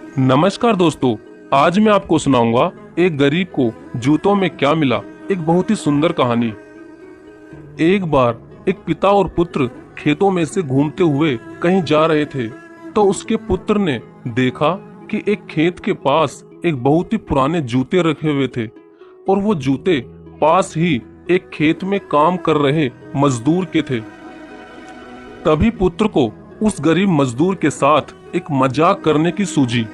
नमस्कार दोस्तों, आज मैं आपको सुनाऊंगा एक गरीब को जूतों में क्या मिला। एक बहुत ही सुंदर कहानी। एक बार एक पिता और पुत्र खेतों में से घूमते हुए कहीं जा रहे थे, तो उसके पुत्र ने देखा कि एक खेत के पास एक बहुत ही पुराने जूते रखे हुए थे और वो जूते पास ही एक खेत में काम कर रहे मजदूर के थे। तभी पुत्र को उस गरीब मजदूर के साथ एक मजाक करने की सूझी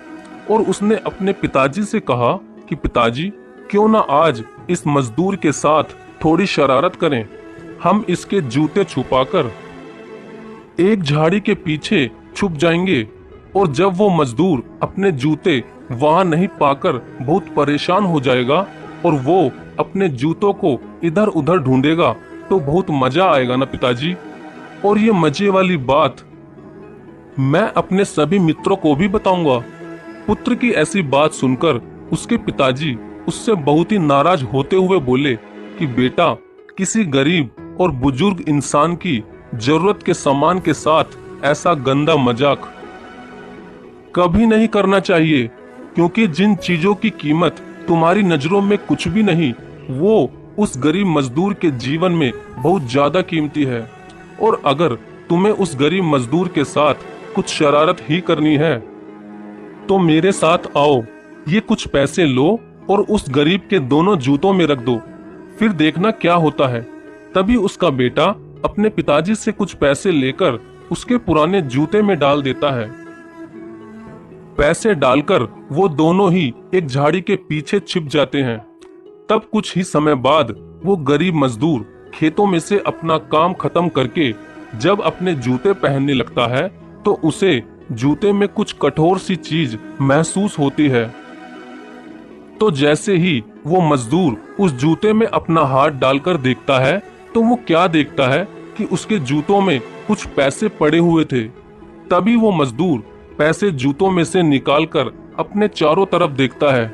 और उसने अपने पिताजी से कहा कि पिताजी, क्यों ना आज इस मजदूर के साथ थोड़ी शरारत करें। हम इसके जूते छुपाकर एक झाड़ी के पीछे छुप जाएंगे और जब वो मजदूर अपने जूते वहां नहीं पाकर बहुत परेशान हो जाएगा और वो अपने जूतों को इधर उधर ढूंढेगा तो बहुत मजा आएगा ना पिताजी। और ये मजे वाली बात मैं अपने सभी मित्रों को भी बताऊंगा। पुत्र की ऐसी बात सुनकर उसके पिताजी उससे बहुत ही नाराज होते हुए बोले कि बेटा, किसी गरीब और बुजुर्ग इंसान की जरूरत के सामान के साथ ऐसा गंदा मजाक कभी नहीं करना चाहिए, क्योंकि जिन चीजों की कीमत तुम्हारी नजरों में कुछ भी नहीं, वो उस गरीब मजदूर के जीवन में बहुत ज्यादा कीमती है। और अगर तुम्हें उस गरीब मजदूर के साथ कुछ शरारत ही करनी है तो मेरे साथ आओ, ये कुछ पैसे लो और उस गरीब के दोनों जूतों में रख दो, फिर देखना क्या होता है। तभी उसका बेटा अपने पिताजी से कुछ पैसे लेकर उसके पुराने जूते में डाल देता है। पैसे डालकर वो दोनों ही एक झाड़ी के पीछे छिप जाते हैं। तब कुछ ही समय बाद वो गरीब मजदूर खेतों में से अपना काम खत्म करके जब अपने जूते पहनने लगता है तो उसे जूते में कुछ कठोर सी चीज महसूस होती है। तो जैसे ही वो मजदूर उस जूते में अपना हाथ डालकर देखता है तो वो क्या देखता है कि उसके जूतों में कुछ पैसे पड़े हुए थे। तभी वो मजदूर पैसे जूतों में से निकालकर अपने चारों तरफ देखता है,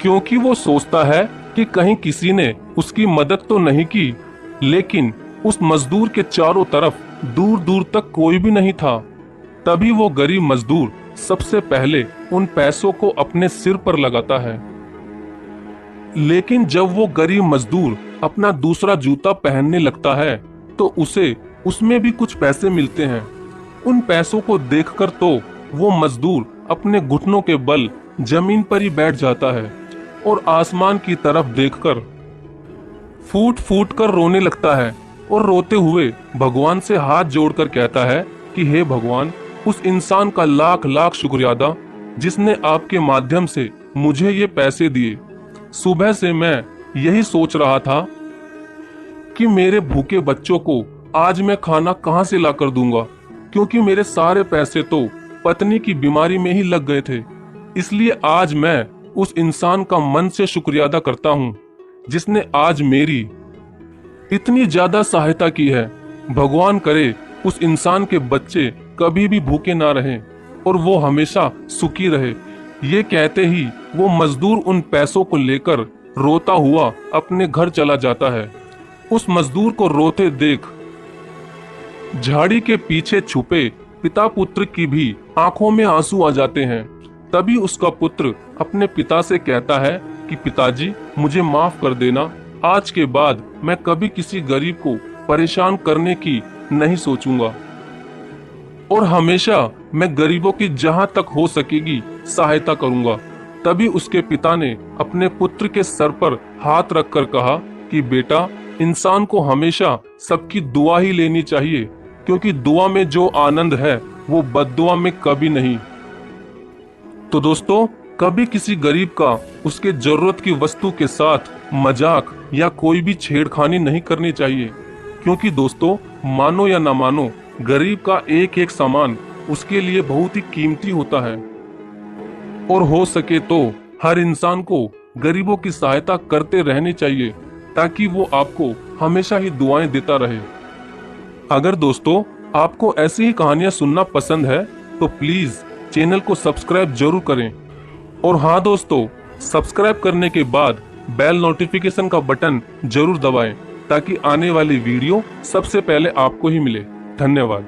क्योंकि वो सोचता है कि कहीं किसी ने उसकी मदद तो नहीं की। लेकिन उस मजदूर के चारों तरफ दूर दूर तक कोई भी नहीं था। तभी वो गरीब मजदूर सबसे पहले उन पैसों को अपने सिर पर लगाता है। लेकिन जब वो गरीब मजदूर अपना दूसरा जूता पहनने लगता है तो उसे उसमें भी कुछ पैसे मिलते हैं। उन पैसों को देखकर तो वो मजदूर अपने घुटनों के बल जमीन पर ही बैठ जाता है और आसमान की तरफ देखकर फूट फूट कर रोने लगता है और रोते हुए भगवान से हाथ जोड़कर कहता है कि हे भगवान, उस इंसान का लाख लाख शुक्रिया अदा जिसने आपके माध्यम से मुझे ये पैसे दिए। सुबह से मैं यही सोच रहा था कि मेरे भूखे बच्चों को आज मैं खाना कहाँ से ला कर दूंगा, क्योंकि मेरे सारे पैसे तो पत्नी की बीमारी में ही लग गए थे। इसलिए आज मैं उस इंसान का मन से शुक्रिया अदा करता हूँ जिसने आज मेरी इतनी ज्यादा सहायता की है। भगवान करे उस इंसान के बच्चे कभी भी भूखे ना रहें और वो हमेशा सुखी रहे। ये कहते ही वो मजदूर उन पैसों को लेकर रोता हुआ अपने घर चला जाता है। उस मजदूर को रोते देख झाड़ी के पीछे छुपे पिता पुत्र की भी आंखों में आंसू आ जाते हैं। तभी उसका पुत्र अपने पिता से कहता है कि पिताजी, मुझे माफ कर देना। आज के बाद मैं कभी किसी गरीब को परेशान करने की नहीं सोचूंगा और हमेशा मैं गरीबों की जहां तक हो सकेगी सहायता करूंगा। तभी उसके पिता ने अपने पुत्र के सर पर हाथ रखकर कहा कि बेटा, इंसान को हमेशा सबकी दुआ ही लेनी चाहिए, क्योंकि दुआ में जो आनंद है वो बद्दुआ में कभी नहीं। तो दोस्तों, कभी किसी गरीब का उसके जरूरत की वस्तु के साथ मजाक या कोई भी छेड़खानी नहीं करनी चाहिए, क्योंकि दोस्तों, मानो या ना मानो, गरीब का एक एक सामान उसके लिए बहुत ही कीमती होता है। और हो सके तो हर इंसान को गरीबों की सहायता करते रहनी चाहिए, ताकि वो आपको हमेशा ही दुआएं देता रहे। अगर दोस्तों आपको ऐसी ही कहानियां सुनना पसंद है तो प्लीज चैनल को सब्सक्राइब जरूर करें। और हाँ दोस्तों, सब्सक्राइब करने के बाद बेल नोटिफिकेशन का बटन जरूर दबाएं, ताकि आने वाली वीडियो सबसे पहले आपको ही मिले। धन्यवाद।